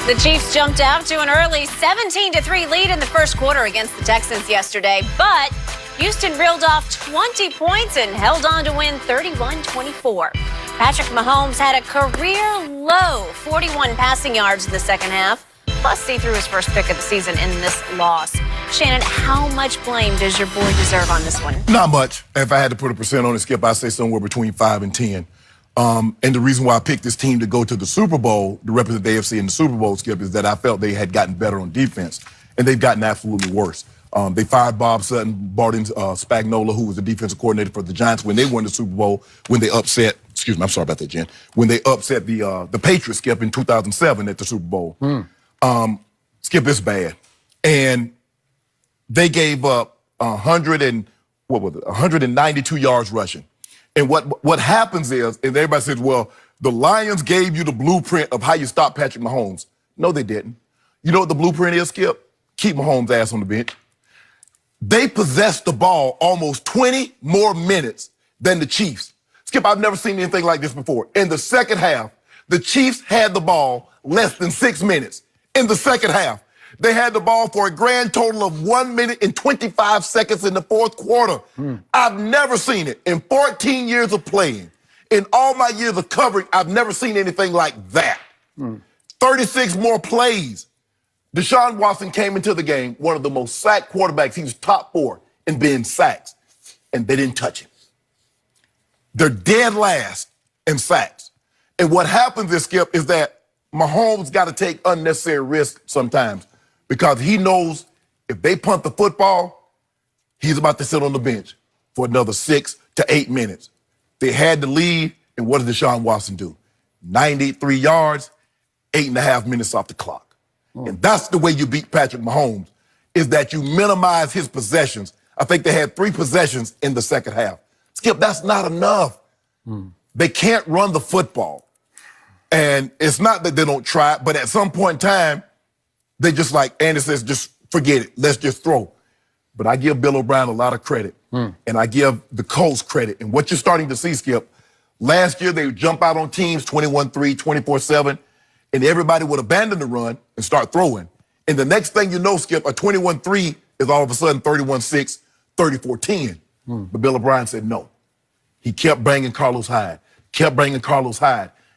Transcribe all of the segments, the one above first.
The Chiefs jumped out to an early 17-3 lead in the first quarter against the Texans yesterday, but Houston reeled off 20 points and held on to win 31-24. Patrick Mahomes had a career-low 41 passing yards in the second half, plus he threw his first pick of the season in this loss. Shannon, how much blame does your boy deserve on this one? Not much. If I had to put a percent on it, Skip, I'd say somewhere between 5 and 10. And the reason why I picked this team to go to the Super Bowl, to represent the AFC in the Super Bowl, Skip, is that I felt they had gotten better on defense, and they've gotten absolutely worse. They fired Bob Sutton, brought in Spagnuolo, who was the defensive coordinator for the Giants when they won the Super Bowl, when they upset, excuse me, I'm sorry about that, Jen, when they upset the Patriots, Skip, in 2007 at the Super Bowl. Skip, it's bad. And they gave up 192 yards rushing. And what happens is, and everybody says, well, the Lions gave you the blueprint of how you stop Patrick Mahomes. No, they didn't. You know what the blueprint is, Skip? Keep Mahomes' ass on the bench. They possessed the ball almost 20 more minutes than the Chiefs. Skip, I've never seen anything like this before. In the second half, the Chiefs had the ball less than 6 minutes. In the second half, they had the ball for a grand total of 1 minute and 25 seconds in the fourth quarter. I've never seen it. In 14 years of playing, in all my years of covering, I've never seen anything like that. 36 more plays. Deshaun Watson came into the game, one of the most sacked quarterbacks. He was top 4 in being sacks, and they didn't touch him. They're dead last in sacks. And what happens is, Skip, is that Mahomes got to take unnecessary risks sometimes, because he knows if they punt the football, he's about to sit on the bench for another 6 to 8 minutes. They had the lead, and what did Deshaun Watson do? 93 yards, 8.5 minutes off the clock. And that's the way you beat Patrick Mahomes, is that you minimize his possessions. I think they had 3 possessions in the second half. Skip, that's not enough. They can't run the football. And it's not that they don't try, but at some point in time, they just, like Andy says, just forget it. Let's just throw. But I give Bill O'Brien a lot of credit. And I give the Colts credit. And what you're starting to see, Skip, last year they would jump out on teams 21-3, 24-7, and everybody would abandon the run and start throwing. And the next thing you know, Skip, a 21-3 is all of a sudden 31-6, 34-10. But Bill O'Brien said no. He kept bringing Carlos Hyde,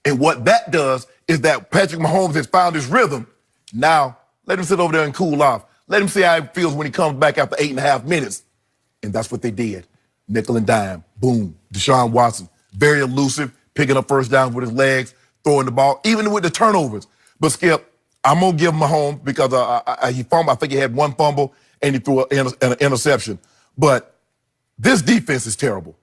And what that does is that Patrick Mahomes has found his rhythm. Now, let him sit over there and cool off. Let him see how it feels when he comes back after 8.5 minutes. And that's what they did. Nickel and dime, boom. Deshaun Watson, very elusive, picking up first downs with his legs, throwing the ball, even with the turnovers. But Skip, I'm going to give Mahomes because he fumbled. I think he had 1 fumble and he threw an interception. But this defense is terrible.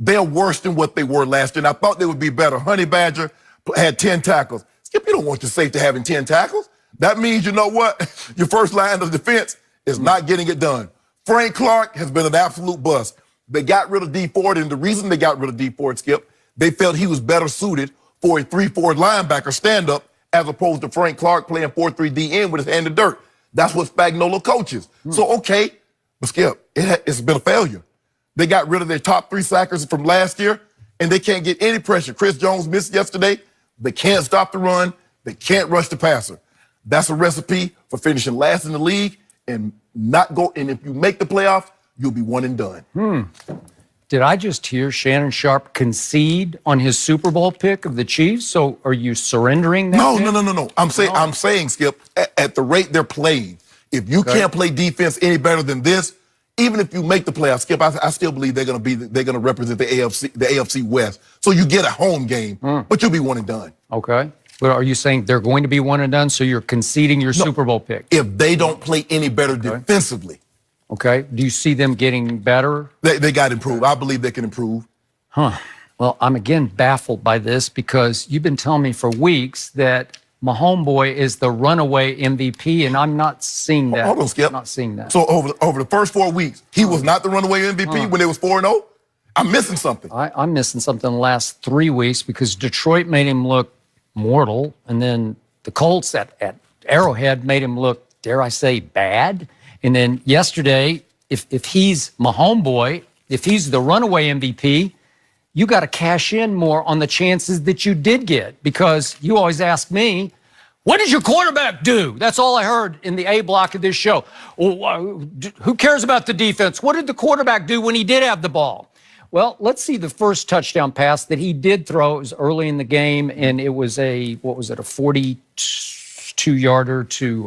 They're worse than what they were last year. And I thought they would be better. Honey Badger had 10 tackles. Skip, you don't want your safety having 10 tackles. That means, you know what? Your first line of defense is not getting it done. Frank Clark has been an absolute bust. They got rid of D Ford, and the reason they got rid of D Ford, Skip, they felt he was better suited for a 3-4 linebacker stand-up as opposed to Frank Clark playing 4-3 DN with his hand in dirt. That's what Spagnuolo coaches. So, okay, but Skip, it's been a failure. They got rid of their top 3 sackers from last year, and they can't get any pressure. Chris Jones missed yesterday. They can't stop the run. They can't rush the passer. That's a recipe for finishing last in the league and not go. And if you make the playoffs, you'll be one and done. Did I just hear Shannon Sharpe concede on his Super Bowl pick of the Chiefs? So are you surrendering that? No. I'm saying, Skip, at the rate they're playing, if you can't play defense any better than this, even if you make the playoffs, Skip, I still believe they're going to represent the AFC West. So you get a home game, but you'll be one and done. Okay. But are you saying they're going to be one and done, so you're conceding your Super Bowl pick? If they don't play any better defensively. Okay. Do you see them getting better? They got to improve. I believe they can improve. Well, I'm again baffled by this because you've been telling me for weeks that Mahomes is the runaway MVP, and I'm not seeing that. Hold on, Skip. I'm not seeing that. So over the first 4 weeks, he was not the runaway MVP when it was 4-0? I'm missing something. I'm missing something the last 3 weeks because Detroit made him look mortal, and then the Colts at Arrowhead made him look, dare I say, bad. And then yesterday, if he's Mahomes, if he's the runaway MVP, you got to cash in more on the chances that you did get, because you always ask me, What did your quarterback do? That's all I heard in the A block of this show. Who cares about the defense? What did the quarterback do when he did have the ball? Well, let's see the first touchdown pass that he did throw. It was early in the game, and it was a 42-yarder to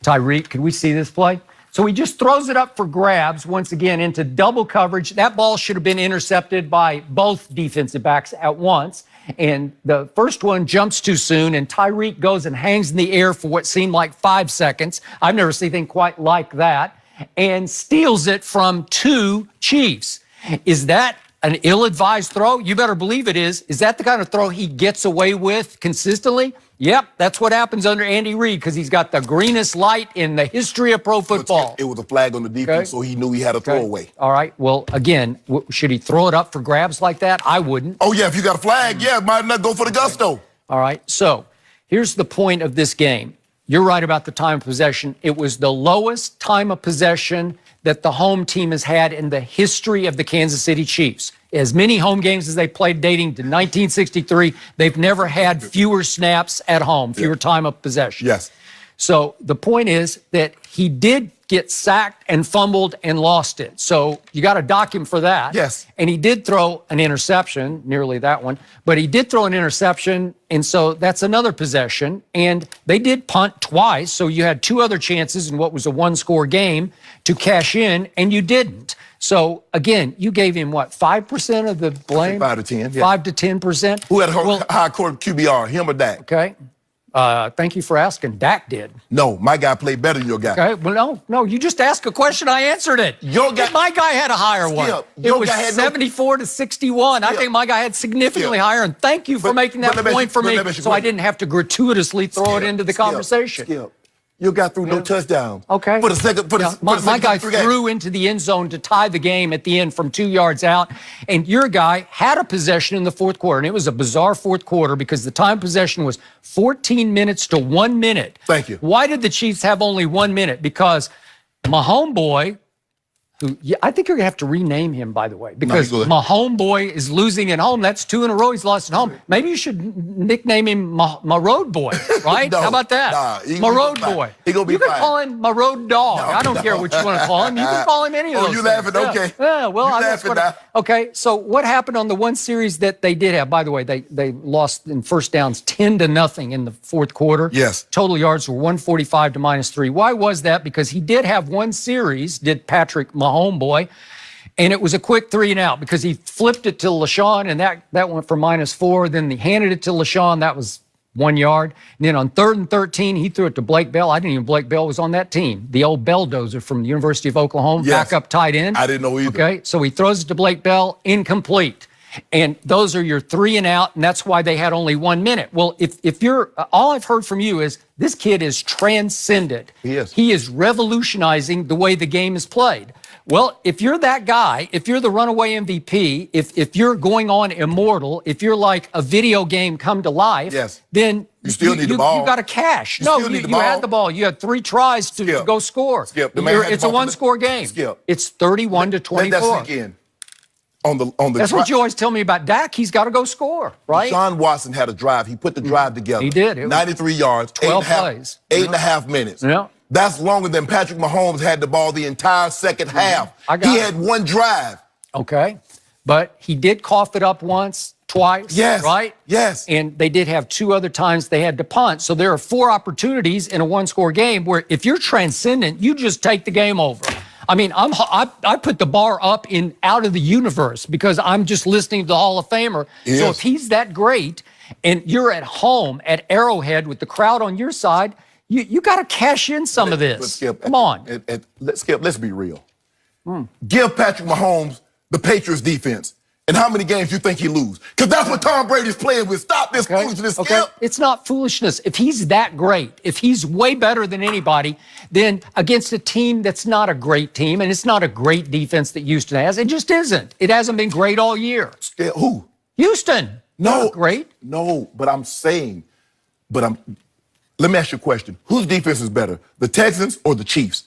Tyreek. Could we see this play? So he just throws it up for grabs once again into double coverage. That ball should have been intercepted by both defensive backs at once. And the first one jumps too soon, and Tyreek goes and hangs in the air for what seemed like 5 seconds. I've never seen anything quite like that, and steals it from 2 Chiefs. Is that an ill-advised throw? You better believe it is. Is that the kind of throw he gets away with consistently? Yep, that's what happens under Andy Reid because he's got the greenest light in the history of pro football. It was a flag on the defense, so he knew he had a throwaway. All right, well, again, should he throw it up for grabs like that? I wouldn't. Oh, yeah, if you got a flag, yeah, might not go for the gusto. All right, so here's the point of this game. You're right about the time of possession. It was the lowest time of possession that the home team has had in the history of the Kansas City Chiefs. As many home games as they played dating to 1963, they've never had fewer snaps at home, fewer time of possession. Yes. So the point is that he did get sacked and fumbled and lost it. So you got to dock him for that. Yes. And he did throw an interception, nearly that one, but he did throw an interception, and so that's another possession. And they did punt twice, so you had 2 other chances in what was a 1-score game to cash in, and you didn't. So, again, you gave him, what, 5% of the blame? 5 to 10, yeah. 5 to 10%? Who had a high court QBR, him or Dak? Okay. Thank you for asking. Dak did. No, my guy played better than your guy. Okay. Well, no. You just asked a question. I answered it. My guy had a higher one. It was 74 to 61. I think my guy had significantly higher. And thank you for making that point for me, so I didn't have to gratuitously throw it into the conversation. Your guy threw no touchdown. Okay. For the second, my guy threw into the end zone to tie the game at the end from 2 yards out. And your guy had a possession in the fourth quarter. And it was a bizarre fourth quarter because the time possession was 14 minutes to 1 minute. Thank you. Why did the Chiefs have only 1 minute? Because Mahomes boy, who I think you're going to have to rename him, by the way, because Mahomes boy is losing at home. That's 2 in a row he's lost at home. Maybe you should nickname him my road boy, right? No, how about that? My road boy. He gonna be you can call him my road dog. I don't care what you want to call him. You can call him any of those you things. laughing? Okay. Yeah, well, you laughing now. Okay, so what happened on the one series that they did have? By the way, they lost in first downs 10-0 in the fourth quarter. Yes. Total yards were 145 to -3. Why was that? Because he did have one series, did Patrick Mahomes boy, and it was a quick 3 and out because he flipped it to LaShawn, and that went for -4. Then he handed it to LaShawn. That was 1 yard. And then on 3rd and 13, he threw it to Blake Bell. I didn't even know Blake Bell was on that team. The old Belldozer from the University of Oklahoma, backup tight end. I didn't know either. Okay, so he throws it to Blake Bell, incomplete. And those are your 3 and out, and that's why they had only 1 minute. Well, if you're, all I've heard from you is this kid is transcended. He is. He is revolutionizing the way the game is played. Well, if you're that guy, if you're the runaway MVP, if you're going on immortal, if you're like a video game come to life, then you still need the ball. You got to cash. You had the ball. You had 3 tries to go score. It's a 1-score game. It's 31 to 24. Let that sink in. On the That's what you always tell me about Dak. He's got to go score, right? Sean Watson had a drive. He put the drive together. He did. 93 yards, 12 plays. 8.5 minutes. Yeah. That's longer than Patrick Mahomes had the ball the entire second half. He had 1 drive. Okay. But he did cough it up once, twice, right? Yes. And they did have 2 other times they had to punt. So there are 4 opportunities in a 1-score game where if you're transcendent, you just take the game over. I mean, I put the bar up out of the universe because I'm just listening to the Hall of Famer. Yes. So if he's that great and you're at home at Arrowhead with the crowd on your side, you got to cash in some of this. Skip, come on. Skip, let's be real. Give Patrick Mahomes the Patriots defense. And how many games you think he lose? Because that's what Tom Brady's playing with. Stop this foolishness, Skip. It's not foolishness. If he's that great, if he's way better than anybody, then against a team that's not a great team, and it's not a great defense that Houston has, it just isn't. It hasn't been great all year. Skip, who? Houston. No. Not great. No, but I'm saying, let me ask you a question. Whose defense is better, the Texans or the Chiefs?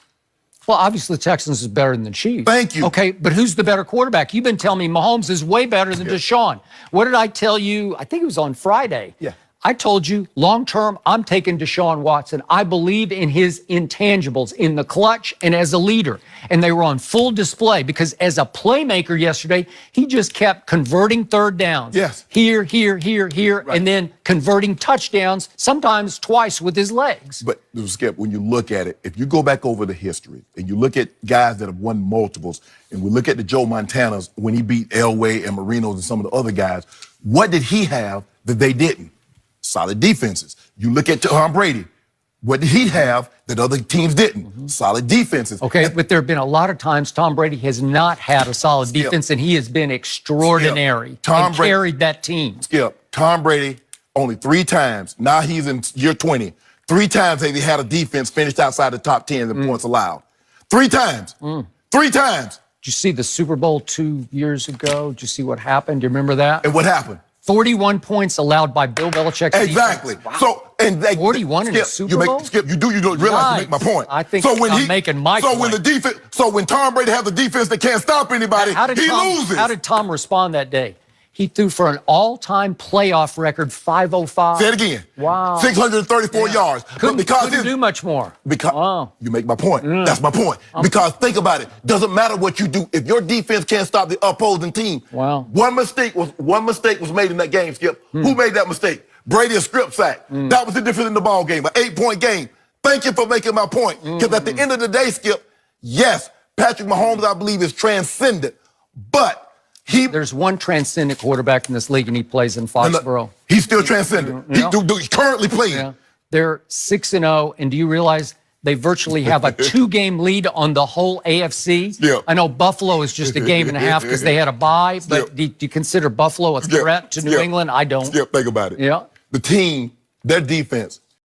Well, obviously, the Texans is better than the Chiefs. Thank you. Okay, but who's the better quarterback? You've been telling me Mahomes is way better than Deshaun. What did I tell you? I think it was on Friday. Yeah. I told you, long term, I'm taking Deshaun Watson. I believe in his intangibles, in the clutch and as a leader. And they were on full display because as a playmaker yesterday, he just kept converting third downs. Yes. Here, Right. and then converting touchdowns, sometimes twice with his legs. But, Skip, when you look at it, if you go back over the history and you look at guys that have won multiples, and we look at the Joe Montanas when he beat Elway and Marinos and some of the other guys, what did he have that they didn't? Solid defenses. You look at Tom Brady. What did he have that other teams didn't? Solid defenses. Okay, but there have been a lot of times Tom Brady has not had a solid defense, and he has been extraordinary and carried that team. Skip, Tom Brady only 3 times. Now he's in year 20. 3 times have he had a defense finished outside the top 10 in points allowed. 3 times. 3 times. Did you see the Super Bowl 2 years ago? Did you see what happened? Do you remember that? And what happened? 41 points allowed by Bill Belichick's Exactly. defense. Wow. So, and they, 41 in the Super Bowl? Skip, you don't realize you make my point. I think I'm making my point. When Tom Brady has a defense that can't stop anybody, he loses. How did Tom respond that day? He threw for an all-time playoff record 505. Say it again. Wow. 634 yards. Couldn't do much more. Because you make my point. That's my point. Because think about it. Doesn't matter what you do. If your defense can't stop the opposing team. Wow. One mistake was made in that game, Skip. Who made that mistake? Brady, a strip sack. That was the difference in the ball game. An 8-point game. Thank you for making my point. Because at the end of the day, Skip, yes, Patrick Mahomes, I believe, is transcendent. But there's one transcendent quarterback in this league, and he plays in Foxborough. He's still transcendent. He's currently playing. Yeah. They're 6-0, and do you realize they virtually have a 2-game lead on the whole AFC? Yeah. I know Buffalo is just a game and a half because they had a bye, but do you consider Buffalo a threat to New England? I don't. Skip, think about it. Yeah. The team, their defense